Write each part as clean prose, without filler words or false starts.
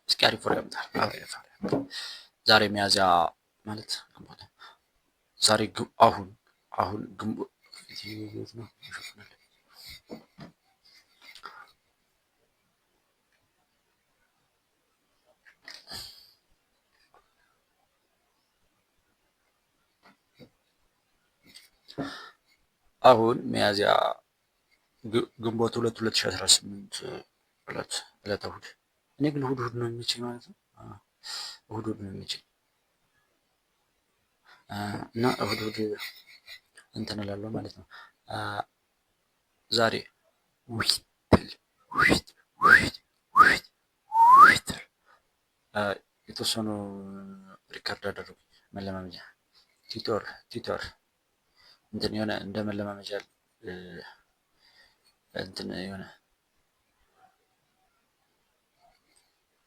እስኪ አሪፍ ወሬ ያምጣል። ዛሬ ሚያዝያ ማለት ግንቦት ዛሬ አሁን ግንቦት ነው። አሁን ሚያዝያ ግንቦት 2 2018 ዕለተ እሑድ። እኔ ግን እሑድ ነው የሚመቸኝ ማለት ነው። እሑድ ነው የሚመቸኝ እና እሑድ እንትን እላለሁ ማለት ነው። ዛሬ የተወሰኑ ሪከርድ አደረጉ መለማመጃ ቲቶር እንትን የሆነ እንደ መለማመጃ እንትን የሆነ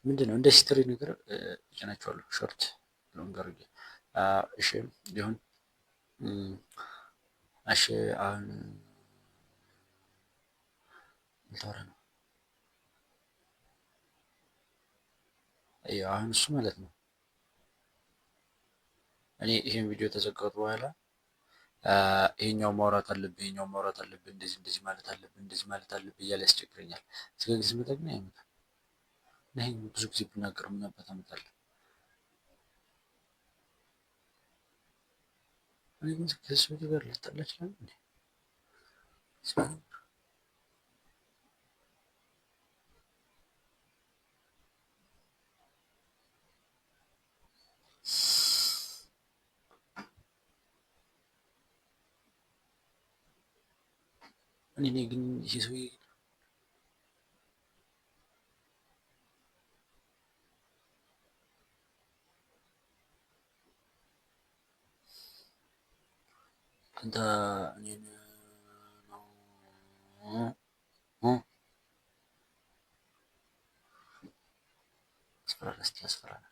ምንድነው እንደ ሂስትሪ ነገር እጭናቸዋለሁ። ሾርት ሎንገር እሺ ይሁን። እሺ አሁን ልታወራ ነው። አሁን እሱ ማለት ነው እኔ ይሄን ቪዲዮ ተዘጋሁት በኋላ ይሄኛው ማውራት አለብህ፣ ይሄኛው ማውራት አለብህ፣ እንደዚህ ማለት አለብህ፣ እንደዚህ ማለት አለብህ እያለ ያስቸግረኛል። ስለዚህ ስመጣ ግን አይመጣም። ይሄን ብዙ ጊዜ ብናገር ምን አባት አመጣለሁ። እኔ ግን ከሰው ጋር ልጣላ እችላለሁ እንዴ? እኔ ግን ይሄ ሰውዬ አንተ እኔን አስፈራራ እስኪ አስፈራራ።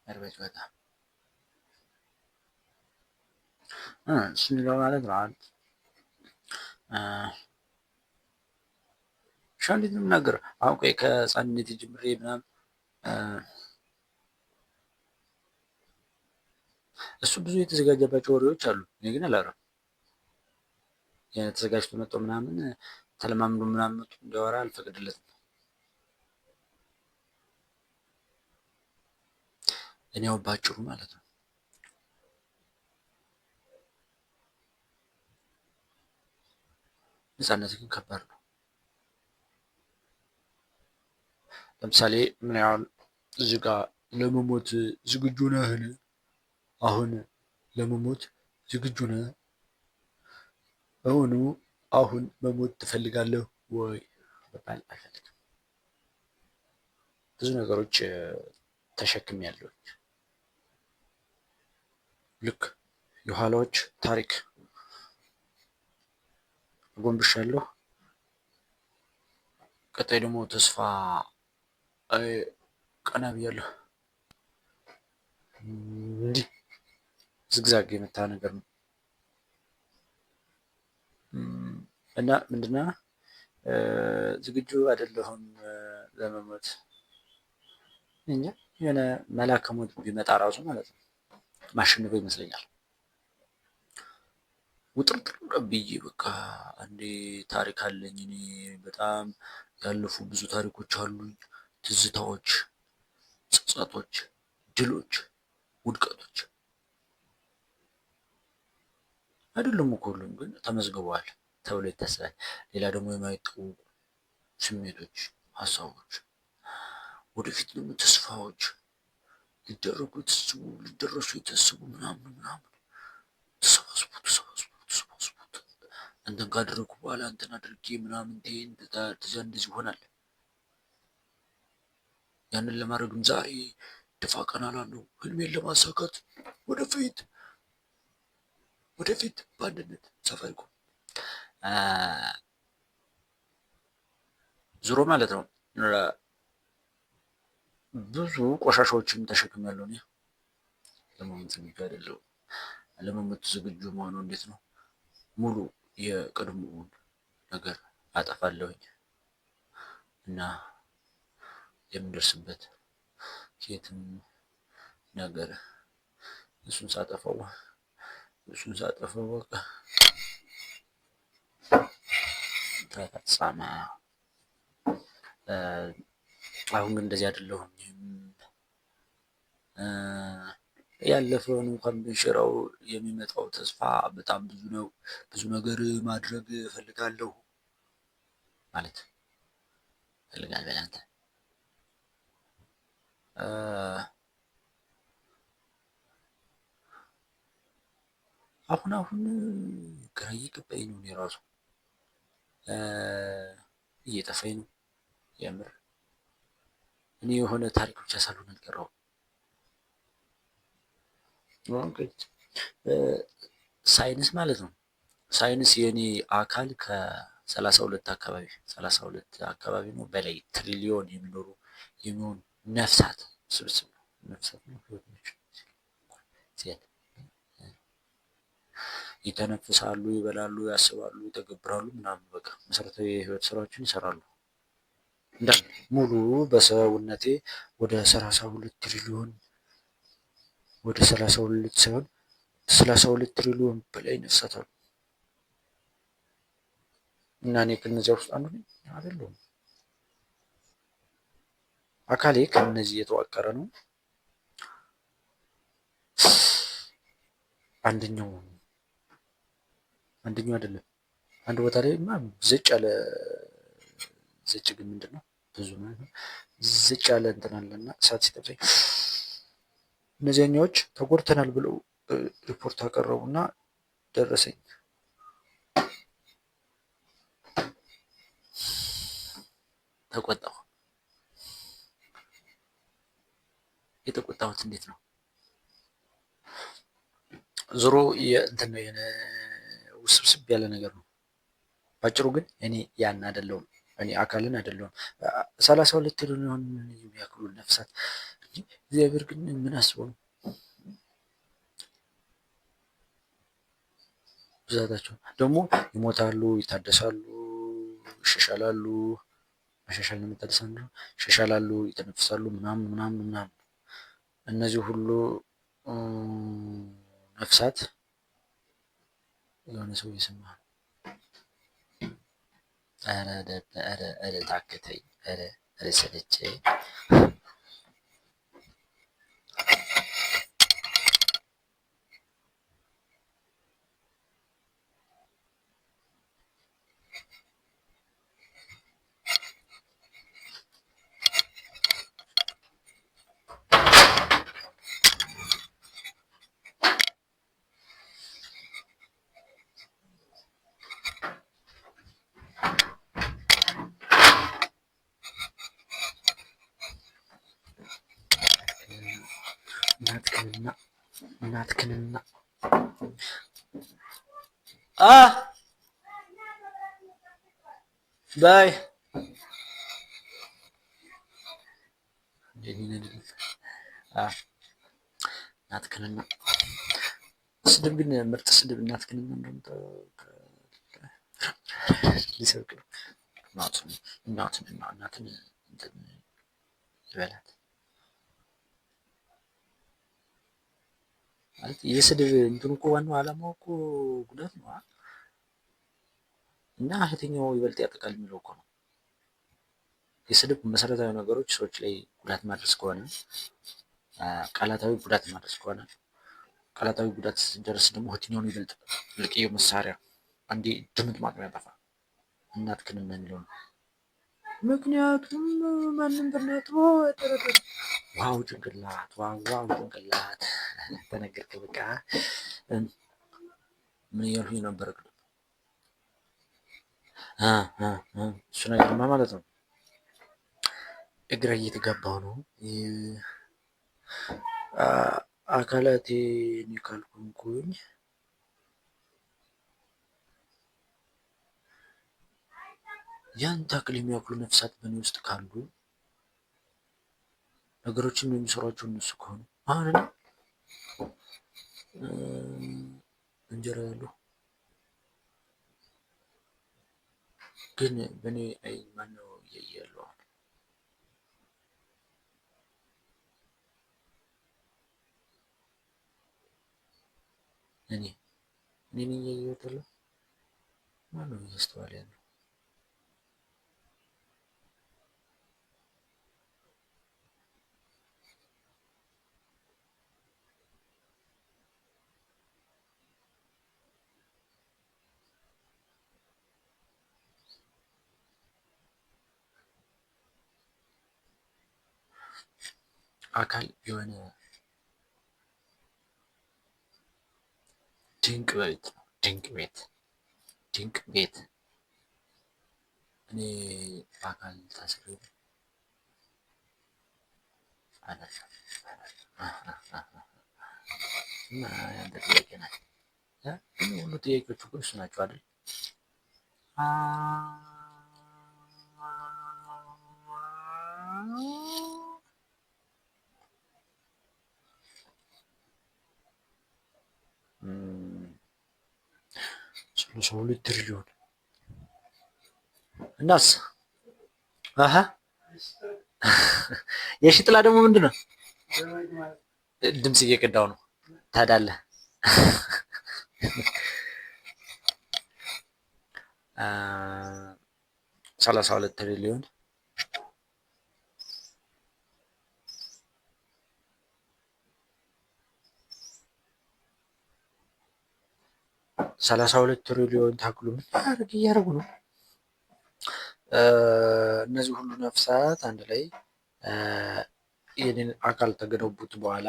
እርበጭ በጣም እሱ የሚለው ማለት ነው። እንዴት ነው የምናገረው? አሁን ቆይ ከህፃንነት ጀምሬ ምናምን እሱ ብዙ የተዘጋጀባቸው ወሬዎች አሉ። እኔ ግን አላወራም። ተዘጋጅቶ መጥቶ ምናምን ተለማምዶ ምናምን መጥቶ እንዲያወራ አልፈቅድለትም። እኔ ያው ባጭሩ ማለት ነው ነፃነት ግን ከባድ ነው። ለምሳሌ ምን ያህል እዚህ ጋር ለመሞት ዝግጁ ነህን? አሁን ለመሞት ዝግጁ ነህ? እውኑ አሁን መሞት ትፈልጋለህ ወይ? በጣም አልፈልግም። ብዙ ነገሮች ተሸክሜያለሁ። ልክ የኋላዎች ታሪክ ጎንብሻለሁ። ቀጣይ ደግሞ ተስፋ ቀና ብያለሁ። እንዲህ ዝግዛግ የመታ ነገር ነው እና ምንድነው ዝግጁ አይደለሁም ለመሞት። እንጃ የሆነ መልአከ ሞት ቢመጣ ራሱ ማለት ነው ማሸነፈው ይመስለኛል። ውጥርጥር ብዬ በቃ አንዴ ታሪክ አለኝ እኔ በጣም ያለፉ ብዙ ታሪኮች አሉኝ። ትዝታዎች፣ ጸጸቶች፣ ድሎች፣ ውድቀቶች አይደሉም እኮ ሁሉም ግን ተመዝግበዋል ተብሎ ይታሰባል። ሌላ ደግሞ የማይታወቁ ስሜቶች፣ ሀሳቦች፣ ወደፊት ደግሞ ተስፋዎች ሊደረጉ የታሰቡ ሊደረሱ የታሰቡ ምናምን ተሰባስቡ እንትን ካደረጉ በኋላ እንትን አድርጌ ምናምን እንደዚህ ይሆናል። ያንን ለማድረግም ዛሬ ደፋ ቀና እላለሁ። ህልሜን ለማሳካት ወደፊት በአንድነት ሳፋሪኮም ዙሮ ማለት ነው። ብዙ ቆሻሻዎችን ተሸክሜያለሁ እኔ ለመሞት ዝግጁ አይደለሁም። ለመሞት ዝግጁ መሆነው እንዴት ነው? ሙሉ የቀድሞውን ነገር አጠፋለሁኝ እና የምደርስበት የትም ነገር እሱን ሳጠፋው በቃ ተፈጸመ። አሁን ግን እንደዚህ አይደለሁም። ያለፈውን እንኳን ብንሽረው የሚመጣው ተስፋ በጣም ብዙ ነው። ብዙ ነገር ማድረግ እፈልጋለሁ ማለት እፈልጋለሁ። አንተ አሁን ግራ እየገባኝ ነው። እኔ ራሱ እየጠፋኝ ነው የምር። እኔ የሆነ ታሪክ ብቻ ሳልሆን አልቀረሁም። ሳይንስ ማለት ነው። ሳይንስ የኔ አካል ከ32 አካባቢ ነው በላይ ትሪሊዮን የሚሆኑ ነፍሳት ስብስብ ነው። ነፍሳት ነው ይተነፍሳሉ፣ ይበላሉ፣ ያስባሉ፣ ይተገብራሉ ምናምን በቃ መሰረታዊ የህይወት ስራዎችን ይሰራሉ። እንዳለ ሙሉ በሰውነቴ ወደ 32 ትሪሊዮን ወደ 32 ሳይሆን 32 ትሪሊዮን በላይ ነፍሳት አሉ እና እኔ ከነዚያ ውስጥ አንዱ ነኝ አይደለሁም። አካሌ ከነዚህ የተዋቀረ ነው። አንደኛው አይደለም። አንድ ቦታ ላይ ዘጭ ያለ ዘጭ ግን ምንድን ነው ብዙ ማለት ነው። ዘጭ ያለ እንትን አለና እሳት ሲጠብሰኝ እነዚያኛዎች ተጎድተናል ብለው ሪፖርት አቀረቡና ደረሰኝ። ተቆጣሁ። የተቆጣሁት እንዴት ነው? ዞሮ እንትን ነው የሆነ ውስብስብ ያለ ነገር ነው። ባጭሩ ግን እኔ ያን አይደለሁም። እኔ አካልን አይደለሁም። 32 ትሪሊዮን የሚያክሉ ነፍሳት እግዚአብሔር ግን ምን አስበው ነው ብዛታቸው? ደግሞ ይሞታሉ፣ ይታደሳሉ፣ ይሻሻላሉ። መሻሻል ነው የሚታደስ ነው። ይሻሻላሉ፣ ይተነፍሳሉ ምናምን። እነዚህ ሁሉ ነፍሳት የሆነ ሰው እየሰማ ነው። ኧረ ታክተኝ፣ ኧረ ሰለቸኝ። እናትክንና ባይ እናትክንና ስድብ ግን ምርጥ ስድብ እናትክንና ሊሰርቅ ነው። እናትን ይበላት ማለት የስድብ እንትኑ እኮ ዋናው ዓላማው እኮ ጉዳት ነው እና የትኛው ይበልጥ ያጠቃል የሚለው እኮ ነው። የስድብ መሰረታዊ ነገሮች ሰዎች ላይ ጉዳት ማድረስ ከሆነ ቃላታዊ ጉዳት ማድረስ ከሆነ ቃላታዊ ጉዳት ሲደርስ ደግሞ የትኛው ነው ይበልጥ ልቅየው መሳሪያ አንዴ ድምጥ ማቅም ያጠፋ እናትክን የሚለው ነው። ምክንያቱም ማንም በእናቱ ዋው ጭንቅላት ጭንቅላት ተነገርክ። በቃ ምን እያልኩኝ ነበር? እሱ ነገርማ ማለት ነው እግራ እየተጋባው ነው። አካላቴ ካልኩኝ ያን ታክል የሚያክሉ ነፍሳት በእኔ ውስጥ ካሉ ነገሮችን የሚሰሯቸው እነሱ ከሆኑ አሁን እንጀራ ያለው ግን በእኔ አይን ማነው እያየ ያለው? እኔ ነኝ እያየሁት ያለው? ማነው እያስተዋለ ያለው? አካል የሆነ ድንቅ ቤት ነው። ድንቅ ቤት እኔ በአካል ታስሬ እና ያንተ ጥያቄ ናት። ሁሉ ጥያቄዎቹ እኮ እሱ ናቸው አይደል? ሰው ሊትር ሊሆን እናስ የሺ ጥላ ደግሞ ምንድን ነው? ድምፅ እየቀዳው ነው። ታዳለ 32 ትሪሊዮን 32 ትሪሊዮን ታክሉ ምን እያደረጉ ነው? እነዚህ ሁሉ ነፍሳት አንድ ላይ የኔን አካል ተገነቡት በኋላ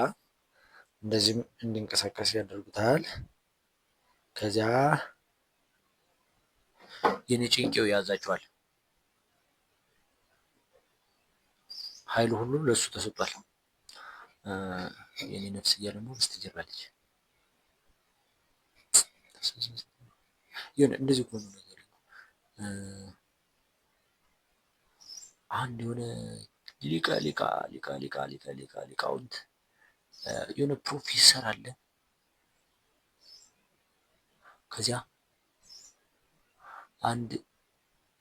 እንደዚህም እንዲንቀሳቀስ ያደርጉታል። ከዚያ የኔ ጭንቄው ያዛቸዋል። ኃይሉ ሁሉ ለሱ ተሰጥቷል። የኔ ነፍስ እያለ ነው በስተጀርባ ልጅ የሆነ እንደዚህ እኮ ነው ነገር አንድ የሆነ ሊቃውንት የሆነ ፕሮፌሰር አለ። ከዚያ አንድ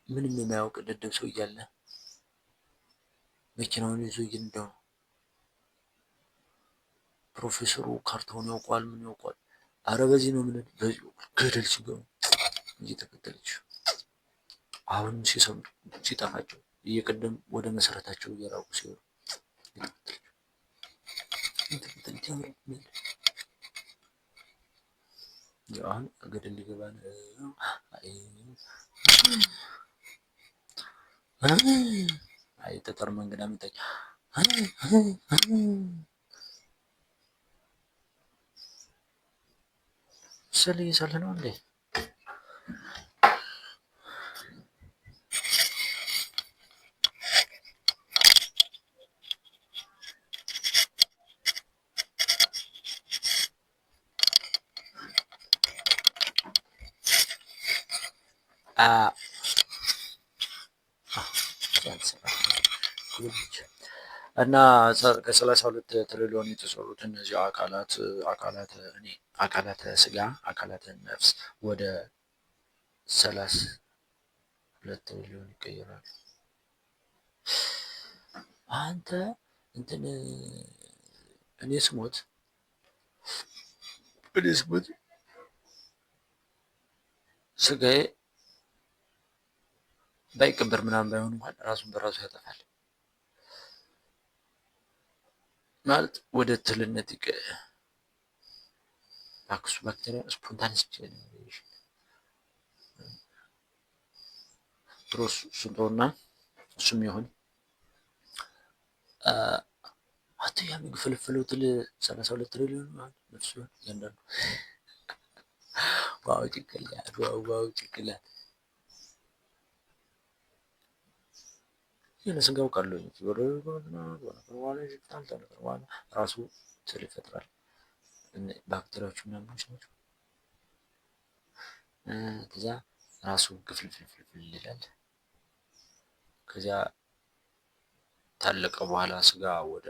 ምንም የማያውቅ ደደብ ሰው እያለ መኪናውን ይዞ እየነዳው ነው። ፕሮፌሰሩ ካርታውን ያውቋል፣ ምን ያውቋል። አረ በዚህ ነው ምን በዚህ ገደል ሲገቡ እየተከተለች አሁን ሲሰሙ ሲጠፋቸው እየቀደም ወደ መሰረታቸው እየራቁ ሲሆኑ አሁን ገደል ሊገባ ነው። አይ ጠጠር መንገድ አመጣች። ስለ እየሳለ ነው እንዴ? እና ከ32 ትሪሊዮን የተሰሩት እነዚህ አካላተ ስጋ አካላተ ነፍስ ወደ 32 ትሪሊዮን ይቀየራሉ። አንተ እንትን እኔ ስሞት ስጋዬ ባይቀበር ምናምን ባይሆን እንኳን ራሱን በራሱ ያጠፋል ማለት ወደ ትልነት ባክሱ ባክቴሪያ ስፖንታኒስ ጀነሬሽን ድሮስ ሱንቶና እሱም ይሁን አቶ ያምግ ፍልፍለው ትል 32 ትሪሊዮን ማለት ነፍሱ ያንዳንዱ ዋው ጭንቅላት የሆነ ስጋ አውቃለሁ ራሱ ስል ይፈጥራል። ባክቴሪያዎቹ ምናምኖች ናቸው። ከዚያ ራሱ ግፍልፍልፍል ይላል። ከዚያ ታለቀ በኋላ ስጋ ወደ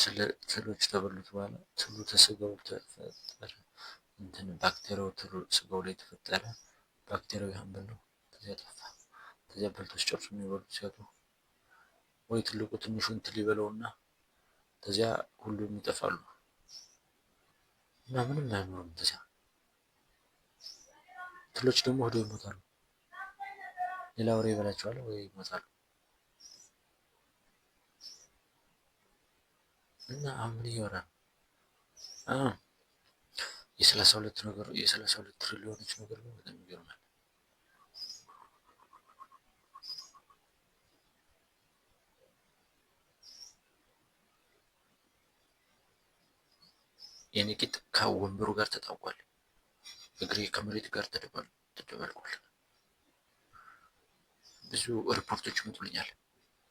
ትሎች ተበሉት በኋላ ትሉ ተስጋው ተፈጠረ። ባክቴሪያው ትሉ ስጋው ላይ ተፈጠረ። ባክቴሪያው ያን በለው፣ ከዚያ ጠፋ። ከዚያ በልቶ ሲጨርሱ የሚበሉት ሲያጡ ወይ ትልቁ ትንሹን ትል ይበለውና ከዚያ ሁሉም ይጠፋሉ እና ምንም አይኖርም። ከዚያ ትሎች ደግሞ ሄደው ይሞታሉ። ሌላ አውሬ ይበላቸዋል ወይ ይሞታሉ። እና አሁን ምን እያወራ ነው? የ32 ትሪሊዮኖች ነገር ነው። በጣም ይገርማል። የኔ ቂጥ ከወንበሩ ጋር ተጣቧል። እግሬ ከመሬት ጋር ተደባልቋል። ብዙ ሪፖርቶች ይመጡልኛል።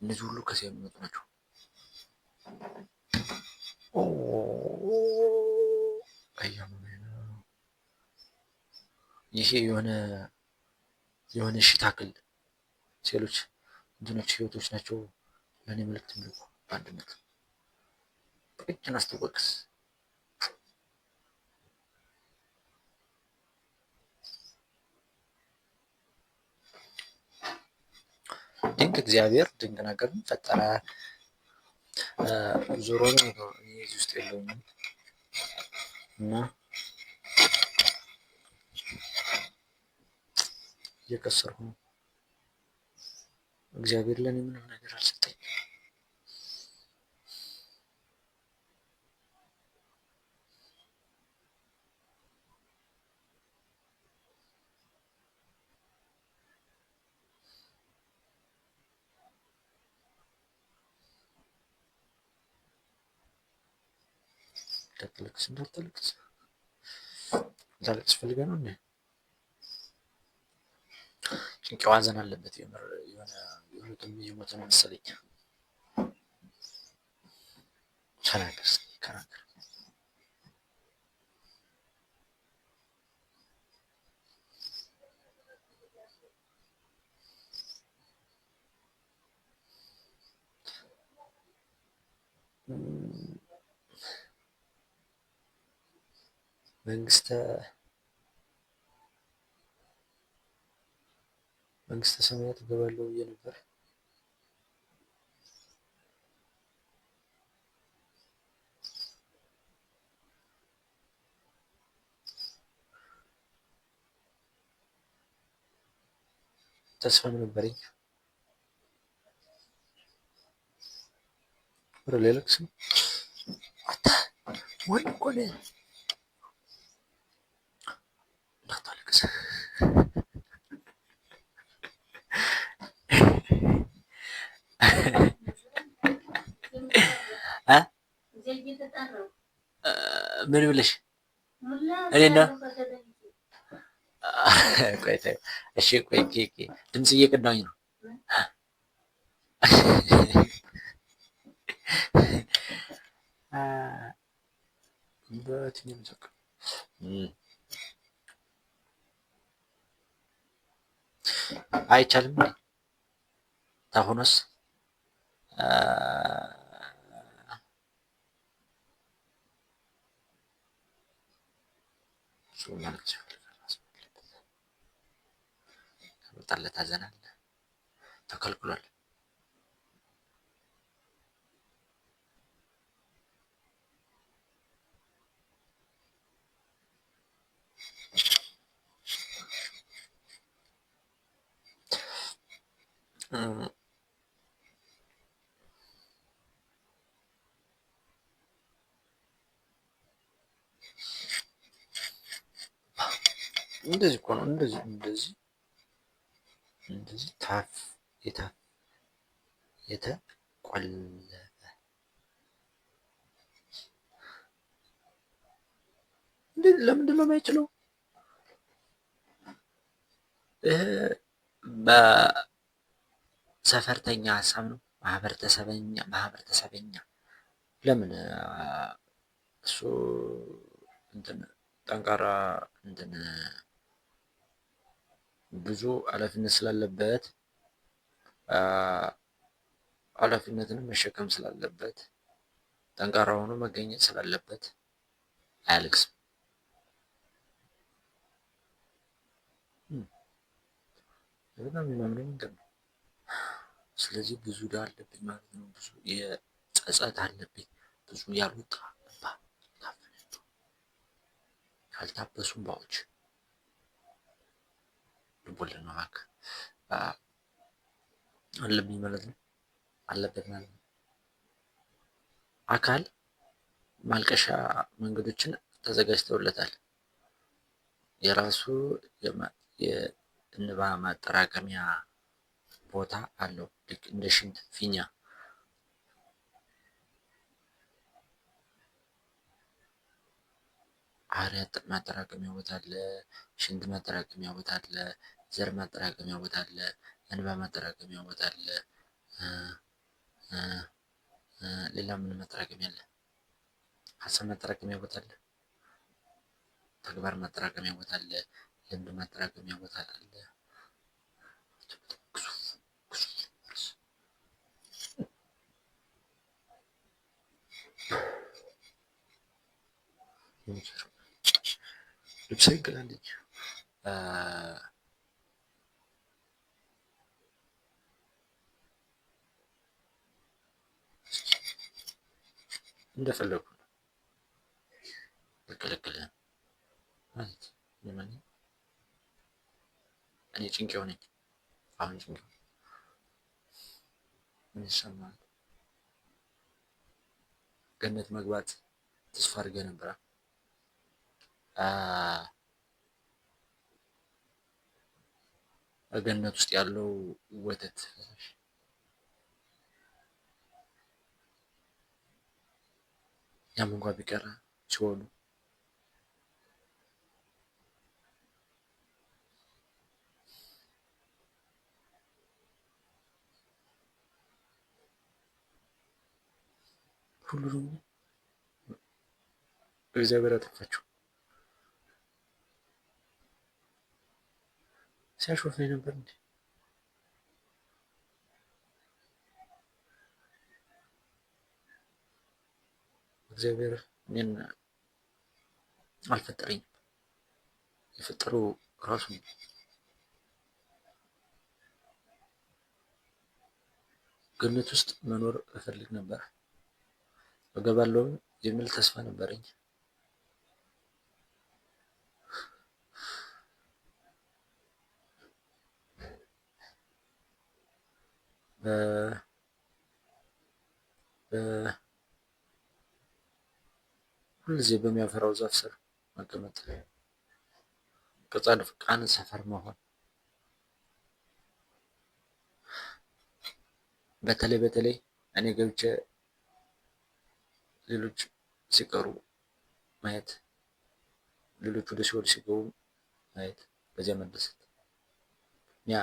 እነዚህ ሁሉ ከዚያ የሚመጡ ናቸው። ይሄ የሆነ ሽታክል ሴሎች እንትኖች ህይወቶች ናቸው። ለእኔ መልዕክት የሚልኩ በአንድነት በቅጭን አስተወቅስ ድንቅ እግዚአብሔር ድንቅ ነገር ፈጠረ። ዞሮ ነው እዚህ ውስጥ የለውም እና እየከሰርኩ ነው። እግዚአብሔር ለኔ ምንም ነገር አልሰጠኝ። እንዳታለቅስ ፈልገህ ነው እንዴ? ጭንቄው ሐዘን አለበት። የሆኑትም እየሞተ ነው መሰለኝ። ተናገር እስኪ ተናገር። መንግስተ ሰማያት እገባለሁ ብዬ ነበር። ተስፋም ነበረኝ። ወደ ሌለክስ ወንድ እኮ ነህ እንዳታለቅስ። ምን ብለሽ እኔ ነው? ቆይ እሺ፣ ቆይ ድምፅ እየቀዳሁኝ ነው። በትኛው ዘቅ አይቻልም። ታሁንስ ከመጣለት አዘናል ተከልክሏል። እንደዚህ እኮ ነው። እንደዚህ ታፍ የተቆለፈ ለምንድን ነው የማይችለው? በሰፈርተኛ ሀሳብ ነው። ማህበረተሰበኛ ለምን እሱ ጠንካራ ብዙ ኃላፊነት ስላለበት ኃላፊነትን መሸከም ስላለበት ጠንካራ ሆኖ መገኘት ስላለበት አያለቅስም። በጣም የሚያምረው መንገድ ነው። ስለዚህ ብዙ ዕዳ አለብኝ ማለት ነው። ብዙ የጸጸት አለብኝ። ብዙ ያልወጣ እንባ፣ ያልታበሱ እንባዎች ልቦለድ ነው እባክህ አለብኝ ማለት ነው። አለበት ማለት ነው። አካል ማልቀሻ መንገዶችን ተዘጋጅተውለታል። የራሱ የእንባ ማጠራቀሚያ ቦታ አለው። ልክ እንደ ሽንት ፊኛ አሪያ ማጠራቀሚያ ቦታ አለ። ሽንት ማጠራቀሚያ ቦታ አለ። ዘር ማጠራቀሚያ ቦታ አለ። እንባ ማጠራቀሚያ ቦታ አለ። ሌላ ምን ማጠራቀሚያ አለ? ሀሳብ ማጠራቀሚያ ቦታ አለ። ተግባር ማጠራቀሚያ ቦታ አለ። ልምድ ማጠራቀሚያ ቦታ አለ። ልብስ ይገላለች እንደፈለጉ ነው። አልከለከልህም ማለት የማን እኔ ጭንቄው ነኝ። አሁን ጭንቄው ምን ይሰማል? ገነት መግባት ተስፋ አድርገህ ነበር። ገነት ውስጥ ያለው ወተት ያም እንኳን ቢቀር ሲሆኑ ሁሉንም እግዚአብሔር አጠፋቸው። ሲያሾፈኝ ነበር እንዴ? እግዚአብሔር እኔን አልፈጠረኝም። የፈጠረው ራሱ ነው። ገነት ውስጥ መኖር እፈልግ ነበር። እገባለሁ የሚል ተስፋ ነበረኝ። ሁልጊዜ በሚያፈራው ዛፍ ስር መቀመጥ፣ ከጻድቃን ሰፈር መሆን፣ በተለይ እኔ ገብቼ ሌሎች ሲቀሩ ማየት፣ ሌሎች ወደ ሲኦል ሲገቡ ማየት፣ በዚያ መደሰት ያ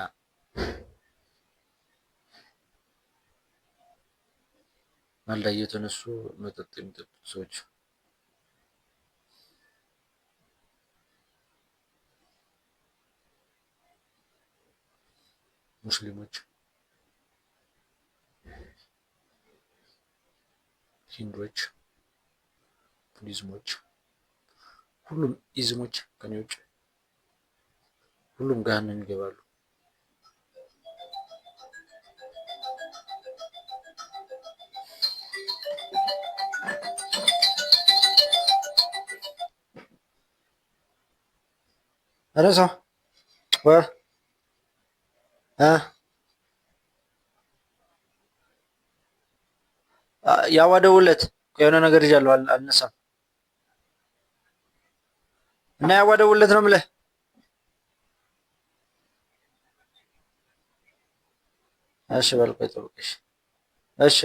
ማልዳ እየተነሱ መጠጥ የሚጠጡ ሰዎች ሙስሊሞች፣ ሂንዶች፣ ቡዲዝሞች፣ ሁሉም ኢዝሞች ከኔ ውጭ ሁሉም ገሃነም ይገባሉ። ረሳ ያዋደውለት የሆነ ነገር ይዣለሁ አልነሳም እና ያዋደውለት ነው የምልህ። እሺ በል ቆይ ጠብቀሽ። እሺ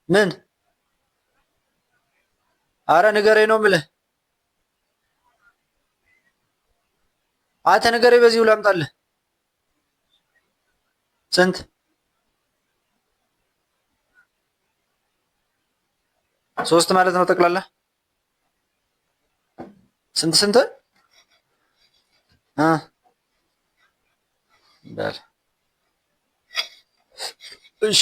ምን አረ ንገረኝ ነው የምልህ። አንተ ንገረኝ በዚሁ ላምጣልህ። ስንት ሶስት ማለት ነው ጠቅላላ? ስንት በል እሺ